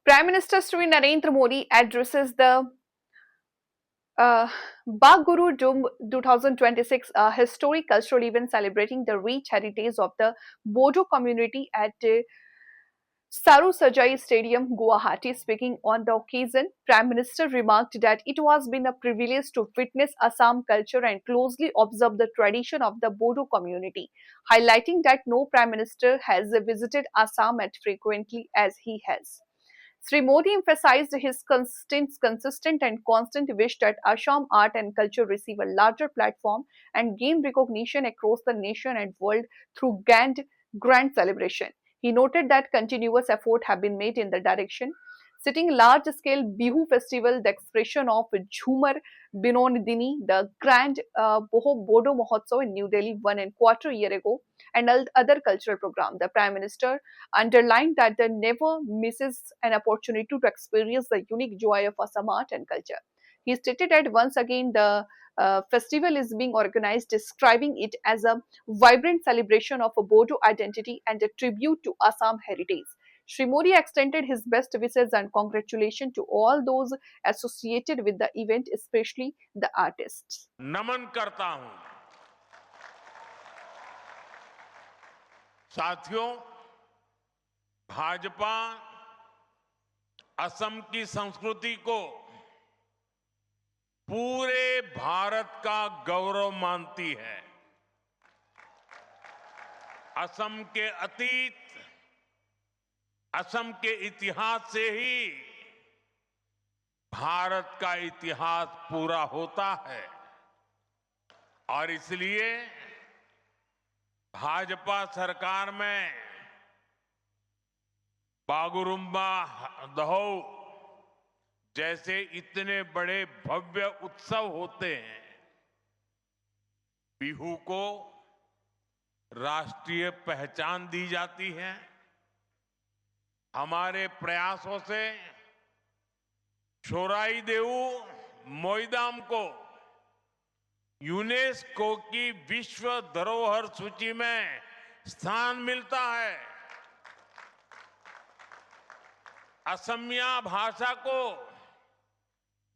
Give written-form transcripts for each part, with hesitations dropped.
Prime Minister Sri Narendra Modi addresses the uh, Baguru Dumb 2026, a historic cultural event celebrating the rich heritage of the Bodo community at Sarusajai Stadium, Guwahati. Speaking on the occasion, Prime Minister remarked that it has been a privilege to witness Assam culture and closely observe the tradition of the Bodo community, highlighting that no Prime Minister has visited Assam as frequently as he has. Sri Modi emphasized his consistent and constant wish that Assam art and culture receive a larger platform and gain recognition across the nation and world through grand celebration. He noted that continuous efforts have been made in the direction. Sitting large-scale Bihu festival, the expression of Jhumar Binonidini, the grand Bodo Mahotsav in New Delhi 1.25 years ago, and other cultural programs. The Prime Minister underlined that there never misses an opportunity to experience the unique joy of Assam art and culture. He stated that once again the festival is being organized, describing it as a vibrant celebration of a Bodo identity and a tribute to Assam heritage. Sri Modi extended his best wishes and congratulations to all those associated with the event, especially the artists. नमन करता हूं। साथियों, भाजपा असम की संस्कृति को पूरे भारत का गौरव मानती है। असम के अतीत, असम के इतिहास से ही भारत का इतिहास पूरा होता है और इसलिए भाजपा सरकार में बागुरुम्बा दहौ जैसे इतने बड़े भव्य उत्सव होते हैं। बिहू को राष्ट्रीय पहचान दी जाती है। हमारे प्रयासों से छोराई देऊ मोईदाम को यूनेस्को की विश्व धरोहर सूची में स्थान मिलता है। असमिया भाषा को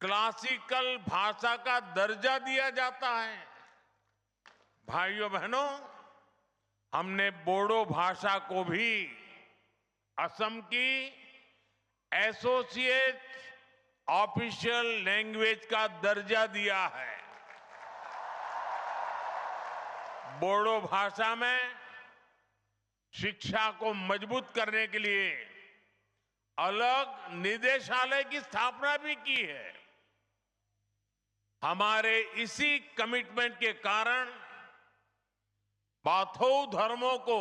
क्लासिकल भाषा का दर्जा दिया जाता है। भाइयों बहनों, हमने बोडो भाषा को भी असम की एसोसिएट ऑफिशियल लैंग्वेज का दर्जा दिया है। बोडो भाषा में शिक्षा को मजबूत करने के लिए अलग निदेशालय की स्थापना भी की है। हमारे इसी कमिटमेंट के कारण बाथौ धर्मों को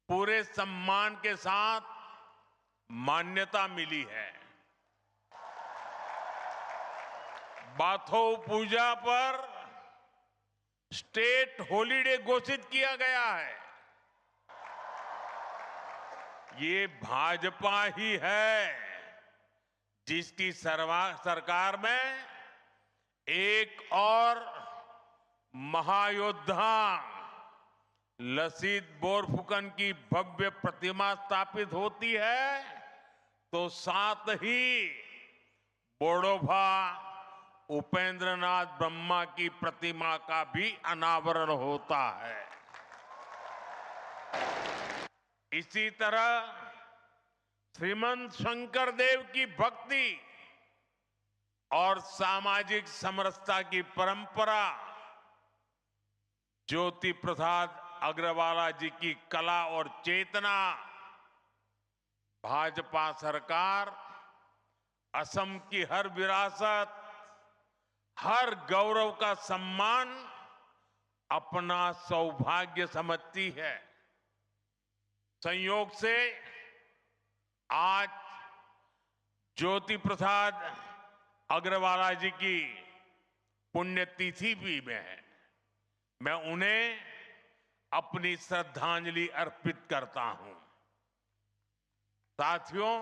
पूरे सम्मान के साथ मान्यता मिली है। बाथौ पूजा पर स्टेट हॉलिडे घोषित किया गया है। ये भाजपा ही है जिसकी सरकार में एक और महायोद्धा लसीत बोरफुकन की भव्य प्रतिमा स्थापित होती है तो साथ ही बोडोभा उपेंद्रनाथ ब्रह्मा की प्रतिमा का भी अनावरण होता है। इसी तरह श्रीमंत शंकर देव की भक्ति और सामाजिक समरसता की परंपरा, ज्योति प्रसाद अग्रवाला जी की कला और चेतना, भाजपा सरकार असम की हर विरासत, हर गौरव का सम्मान अपना सौभाग्य समझती है। संयोग से आज ज्योति प्रसाद अग्रवाला जी की पुण्यतिथि भी में है। मैं उन्हें अपनी श्रद्धांजलि अर्पित करता हूं। साथियों,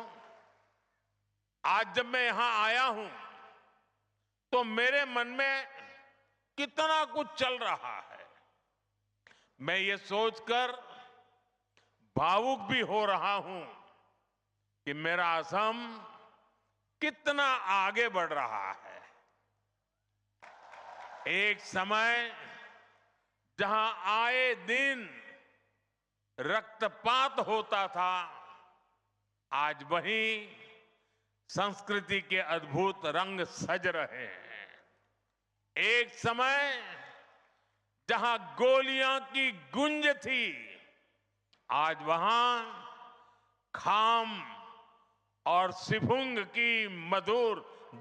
आज जब मैं यहां आया हूं तो मेरे मन में कितना कुछ चल रहा है। मैं ये सोचकर भावुक भी हो रहा हूं कि मेरा असम कितना आगे बढ़ रहा है। एक समय जहां आए दिन रक्तपात होता था, आज वहीं संस्कृति के अद्भुत रंग सज रहे हैं। एक समय जहां गोलियां की गूंज थी, आज वहां खाम और सिफुंग की मधुर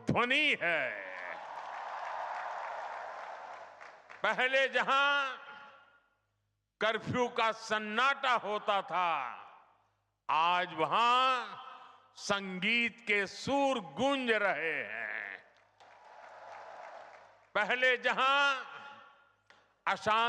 ध्वनि है। पहले जहां कर्फ्यू का सन्नाटा होता था, आज वहां संगीत के सुर गूंज रहे हैं। पहले जहां अशांति